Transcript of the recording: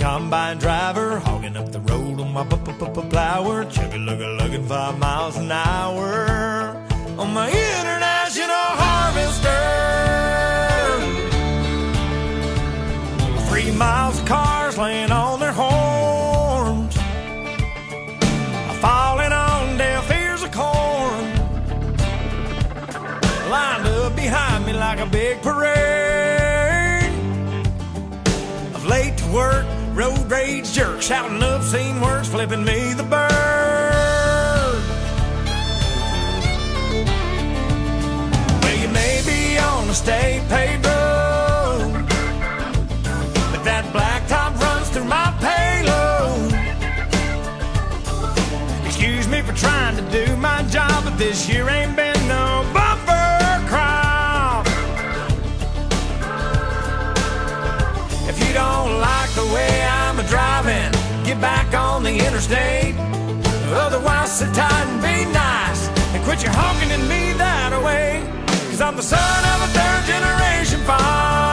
combine driver, hogging up the road on my plower, chugga-lugga-lugging 5 miles an hour on my international harvester. 3 miles of cars laying on their horns, falling on deaf ears of corn, lined up behind me like a big parade of late to work, road rage jerks, shouting obscene words, flipping me the bird. Well, you may be on a state paved road, but that blacktop runs through my payload. Excuse me for trying to do my job, but this year ain't been no bumper crop. If you don't like the way I'm a-driving, get back on the interstate. Otherwise, sit tight and be nice and quit your honking at me that way. 'Cause I'm the son of a third-generation farmer.